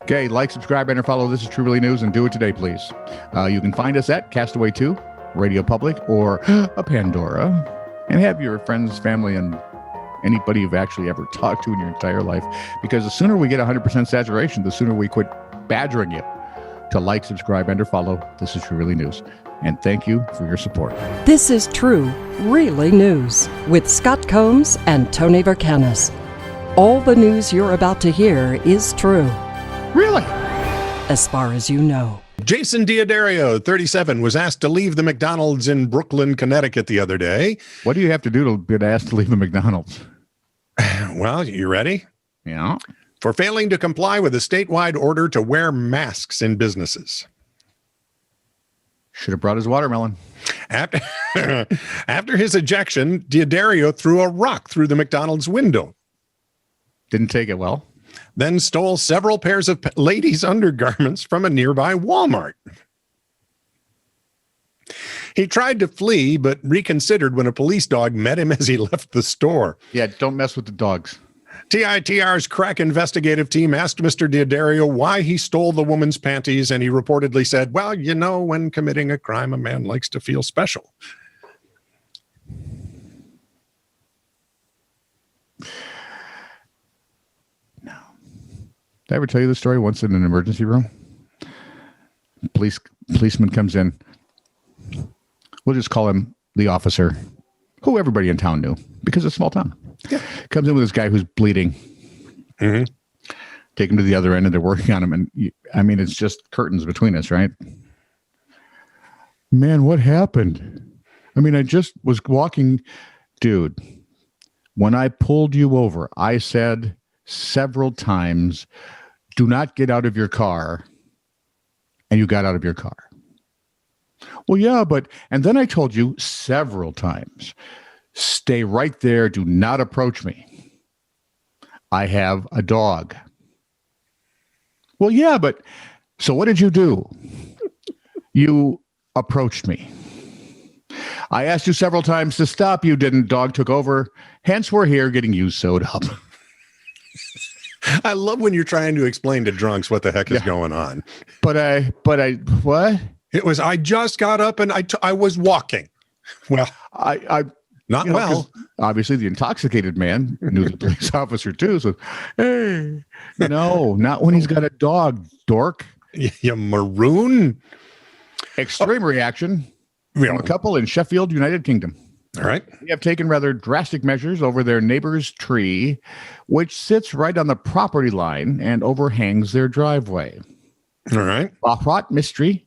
Okay, like, subscribe, and follow This Is True Really News, and do it today, please. You can find us at Castaway 2, Radio Public, or a Pandora, and have your friends, family, and anybody you've actually ever talked to in your entire life, because the sooner we get 100% saturation, the sooner we quit badgering you to like, subscribe, and or follow This Is True Really News. And thank you for your support. This is True Really News with Scott Combs and Tony Vercanis. All the news you're about to hear is true. Really? As far as you know. Jason Diodario, 37, was asked to leave the McDonald's in Brooklyn, Connecticut the other day. What do you have to do to get asked to leave a McDonald's? Well, you ready? Yeah. For failing to comply with a statewide order to wear masks in businesses. Should have brought his watermelon. After his ejection, Diodario threw a rock through the McDonald's window. Didn't take it well. Then stole several pairs of ladies' undergarments from a nearby Walmart. He tried to flee, but reconsidered when a police dog met him as he left the store. Yeah, don't mess with the dogs. TiTR's crack investigative team asked Mr. Diodario why he stole the woman's panties, and he reportedly said, well, you know, when committing a crime, a man likes to feel special. Did I ever tell you the story once in an emergency room? Policeman comes in. We'll just call him the officer, who everybody in town knew because it's a small town. Yeah. Comes in with this guy who's bleeding. Mm-hmm. Take him to the other end, and they're working on him. And it's just curtains between us, right? Man, what happened? I just was walking. Dude, when I pulled you over, I said several times, do not get out of your car, and you got out of your car. Well, yeah, and then I told you several times, stay right there, do not approach me. I have a dog. Well, yeah, so what did you do? You approached me. I asked you several times to stop, you didn't, dog took over, hence we're here getting you sewed up. I love when you're trying to explain to drunks what the heck is going on. But I, what? It was, I just got up and I was walking. Well, not well. Obviously, the intoxicated man knew the police officer too. So, hey, no, not when he's got a dog, dork. You maroon. Extreme reaction from a couple in Sheffield, United Kingdom. All right. They have taken rather drastic measures over their neighbor's tree, which sits right on the property line and overhangs their driveway. All right. Bahrat Mystery,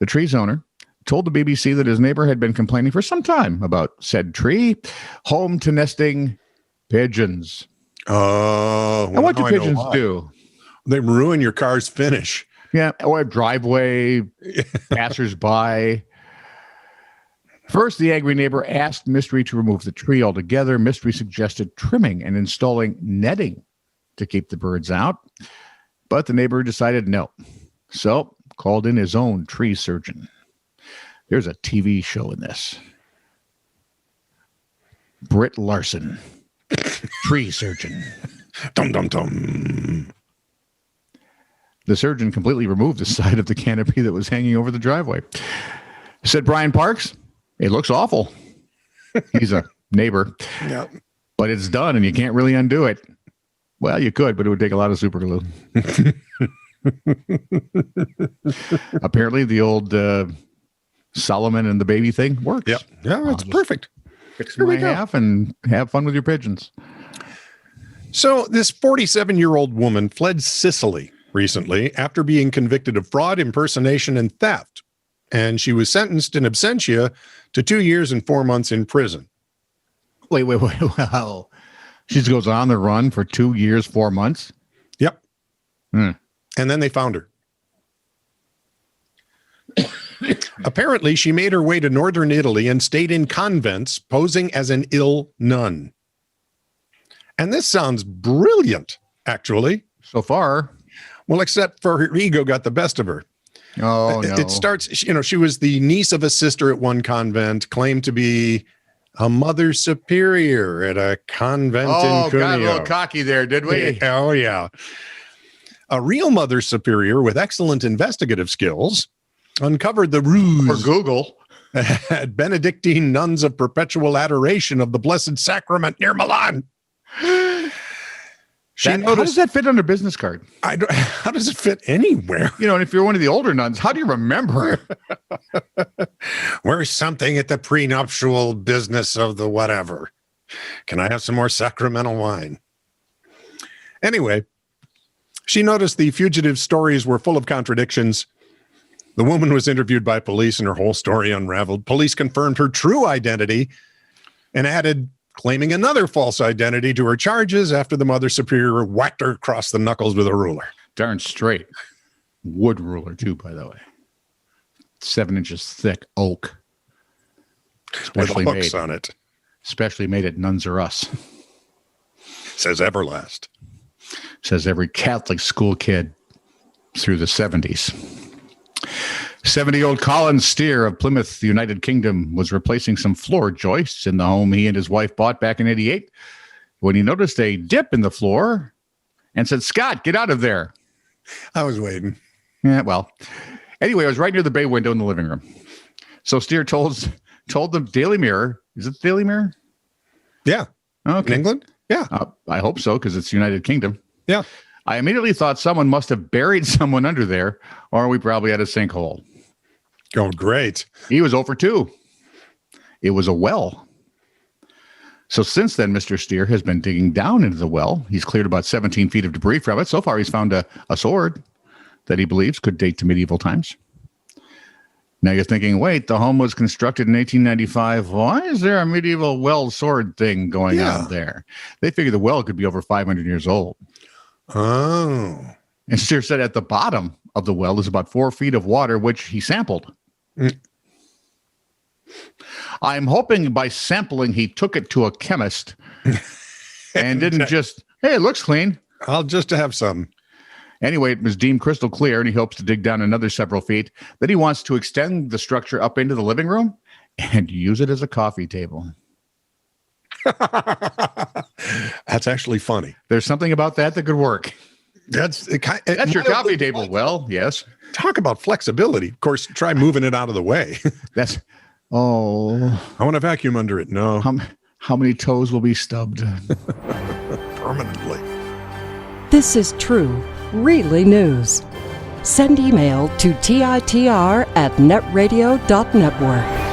the tree's owner, told the BBC that his neighbor had been complaining for some time about said tree, home to nesting pigeons. Oh. And what do pigeons do? They ruin your car's finish. Yeah, or a driveway, passersby. First, the angry neighbor asked Mystery to remove the tree altogether. Mystery suggested trimming and installing netting to keep the birds out, but the neighbor decided no. So, called in his own tree surgeon. There's a TV show in this. Britt Larson, tree surgeon. Dum dum dum. The surgeon completely removed the side of the canopy that was hanging over the driveway. Said Brian Parks, it looks awful. He's a neighbor. Yeah. But it's done and you can't really undo it. Well, you could, but it would take a lot of super glue. Apparently the old Solomon and the baby thing works. Yep. Yeah, it's perfect. Fix my half and have fun with your pigeons. So this 47-year-old woman fled Sicily recently after being convicted of fraud, impersonation, and theft. And she was sentenced in absentia to 2 years and 4 months in prison. Wait. Wow. She goes on the run for 2 years, 4 months? Yep. And then they found her. Apparently, she made her way to northern Italy and stayed in convents, posing as an ill nun. And this sounds brilliant, actually. So far. Well, except for her ego got the best of her. Oh, no. It starts, she was the niece of a sister at one convent, claimed to be a mother superior at a convent in Cuneo. Got a little cocky there, did we? Oh, yeah. A real Mother Superior with excellent investigative skills uncovered the ruse For Google. at Benedictine nuns of perpetual adoration of the Blessed Sacrament near Milan. How does that fit on a business card? How does it fit anywhere? You know, and if you're one of the older nuns, how do you remember? Where's something at the prenuptial business of the whatever? Can I have some more sacramental wine? Anyway, she noticed the fugitive's stories were full of contradictions. The woman was interviewed by police and her whole story unraveled. Police confirmed her true identity and added claiming another false identity to her charges after the Mother Superior whacked her across the knuckles with a ruler. Darn straight. Wood ruler, too, by the way. 7 inches thick oak. With hooks on it. Especially made at Nuns R Us. Says Everlast. Says every Catholic school kid through the 70s. 70-year-old Colin Steer of Plymouth, the United Kingdom, was replacing some floor joists in the home he and his wife bought back in 88 when he noticed a dip in the floor and said, "Scott, get out of there." I was waiting. Yeah, well, anyway, I was right near the bay window in the living room. So Steer told the Daily Mirror, is it the Daily Mirror? Yeah. Okay. In England? Yeah. I hope so, because it's the United Kingdom. Yeah. I immediately thought someone must have buried someone under there, or we probably had a sinkhole. Oh, great. He was over 2. It was a well. So since then, Mr. Steer has been digging down into the well. He's cleared about 17 feet of debris from it. So far, he's found a sword that he believes could date to medieval times. Now you're thinking, wait, the home was constructed in 1895. Why is there a medieval well sword thing going on there? They figure the well could be over 500 years old. Oh. And Steer said at the bottom of the well is about 4 feet of water, which he sampled. I'm hoping by sampling, he took it to a chemist and didn't just, hey, it looks clean. I'll just have some. Anyway, it was deemed crystal clear, and he hopes to dig down another several feet. Then he wants to extend the structure up into the living room and use it as a coffee table. That's actually funny. There's something about that could work. That's your coffee table. Well, yes. Talk about flexibility. Of course, try moving it out of the way. I want to vacuum under it. No. How many toes will be stubbed? Permanently. This is true, really news. Send email to TiTR@netradio.network.